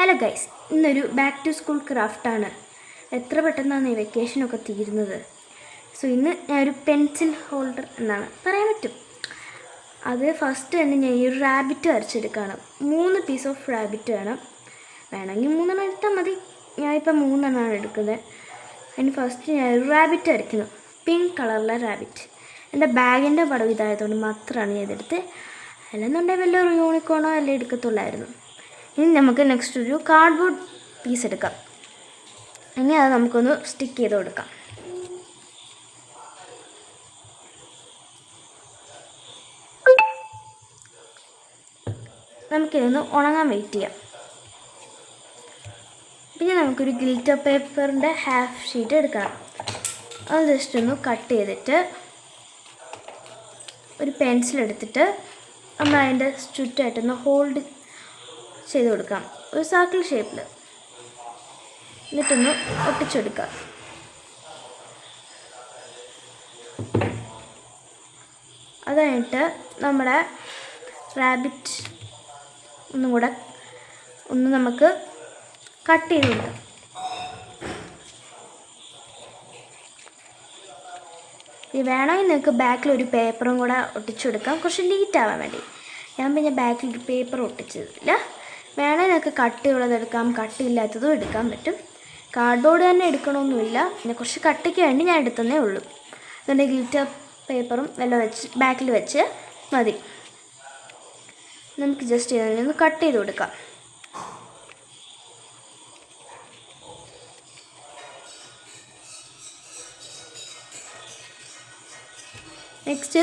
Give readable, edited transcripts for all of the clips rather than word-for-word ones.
Hello guys, ഇന്നൊരു back to school ക്രാഫ്റ്റാണ്. എത്ര പെട്ടെന്നാണ് ഈ വെക്കേഷനൊക്കെ തീരുന്നത്. സോ ഇന്ന് ഞാനൊരു പെൻസിൽ ഹോൾഡർ എന്നാണ് പറയാൻ പറ്റും. അത് ഫസ്റ്റ് തന്നെ ഞാൻ ഈ ഒരു റാബിറ്റ് വരച്ചെടുക്കുകയാണ്. 3 പീസ് ഓഫ് റാബിറ്റ് വേണമെങ്കിൽ 3 എടുത്താൽ മതി. ഞാനിപ്പോൾ 3 എടുക്കുന്നത്. അതിന് ഫസ്റ്റ് ഞാൻ ഒരു റാബിറ്റ് വരയ്ക്കുന്നു, പിങ്ക് കളറിലെ റാബിറ്റ്. എൻ്റെ ബാഗിൻ്റെ പടം ഇതായതുകൊണ്ട് മാത്രമാണ് ഞാൻ ഇതെടുത്ത്. അല്ലെന്നുണ്ടെങ്കിൽ വലിയൊരു യൂണിക്കോണോ എല്ലാം എടുക്കത്തുള്ളായിരുന്നു. ഇനി നമുക്ക് നെക്സ്റ്റ് ഒരു കാർഡ്ബോർഡ് പീസ് എടുക്കാം. ഇനി അത് നമുക്കൊന്ന് സ്റ്റിക്ക് ചെയ്ത് കൊടുക്കാം. നമുക്കിതൊന്ന് ഉണങ്ങാൻ വെയിറ്റ് ചെയ്യാം. പിന്നെ നമുക്കൊരു ഗ്ലിറ്റർ പേപ്പറിൻ്റെ ഹാഫ് ഷീറ്റ് എടുക്കണം. അത് ജസ്റ്റ് ഒന്ന് കട്ട് ചെയ്തിട്ട് ഒരു പെൻസിൽ എടുത്തിട്ട് നമ്മൾ അതിൻ്റെ ചുറ്റായിട്ടൊന്ന് ഹോൾഡ് ചെയ്ത് കൊടുക്കാം, ഒരു സർക്കിൾ ഷേപ്പിൽ. എന്നിട്ടൊന്ന് ഒട്ടിച്ചെടുക്കാം. അത് കഴിഞ്ഞിട്ട് നമ്മുടെ റാബിറ്റ് ഒന്ന് നമുക്ക് കട്ട് ചെയ്ത് കൊടുക്കാം. ഇത് വേണമെങ്കിൽ നിങ്ങൾക്ക് ബാക്കിലൊരു പേപ്പറും കൂടെ ഒട്ടിച്ചെടുക്കാം, കുറച്ച് നീറ്റ് ആവാൻ വേണ്ടി. ഞാൻ പിന്നെ ബാക്കിൽ പേപ്പർ ഒട്ടിച്ചതില്ല. വേണമെങ്കിൽ നിങ്ങൾക്ക് കട്ടിയുള്ളതെടുക്കാം, കട്ടിയില്ലാത്തതും എടുക്കാൻ പറ്റും. കാർഡ്ബോർഡ് തന്നെ എടുക്കണമെന്നില്ല, പിന്നെ കുറച്ച് കട്ടിക്ക് വേണ്ടി ഞാൻ എടുത്തതേ ഉള്ളൂ. അതുകൊണ്ട് ഗ്ലിറ്റർ പേപ്പറും എല്ലാം വെച്ച് ബാക്കിൽ വെച്ച് മതി. നമുക്ക് ജസ്റ്റ് ഇതിനൊന്ന് കട്ട് ചെയ്ത് കൊടുക്കാം. നെക്സ്റ്റ്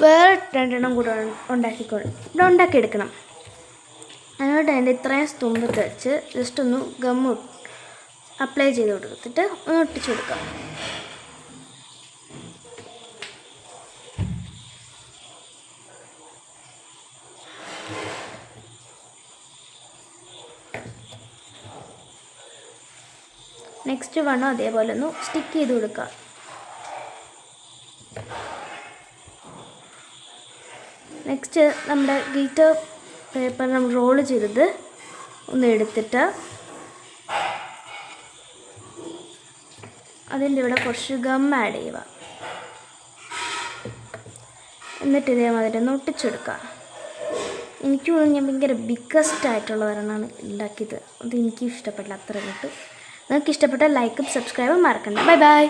വേറെ 2 കൂടെ ഉണ്ടാക്കിയെടുക്കണം. അതിനോട്ട് അതിൻ്റെ ഇത്രയും തുമ്പത്ത് വെച്ച് ജസ്റ്റ് ഒന്ന് ഗമ്മ് അപ്ലൈ ചെയ്ത് കൊടുത്തിട്ട് ഒന്ന് ഒട്ടിച്ചു കൊടുക്കാം. നെക്സ്റ്റ് വേണം അതേപോലെ ഒന്ന് സ്റ്റിക്ക് ചെയ്ത് കൊടുക്കുക. നെക്സ്റ്റ് നമ്മുടെ ഗ്ലിറ്റർ പേപ്പർ നമ്മൾ റോള് ചെയ്തത് ഒന്ന് എടുത്തിട്ട് അതിൻ്റെ ഇവിടെ കുറച്ച് ഗം ആഡ് ചെയ്യുക. എന്നിട്ട് ഇതേമാതിരി ഒന്ന് ഒട്ടിച്ചെടുക്കുക. എനിക്ക് തോന്നുന്നു ഞാൻ ഭയങ്കര ബിഗ്ഗസ്റ്റ് ആയിട്ടുള്ള ഒരെണ്ണമാണ് ഉണ്ടാക്കിയത്. അത് എനിക്ക് ഇഷ്ടപ്പെട്ടില്ല അത്ര കിട്ടും. നിങ്ങൾക്ക് ഇഷ്ടപ്പെട്ടാൽ ലൈക്കും സബ്സ്ക്രൈബും മറക്കണ്ട. Bye bye.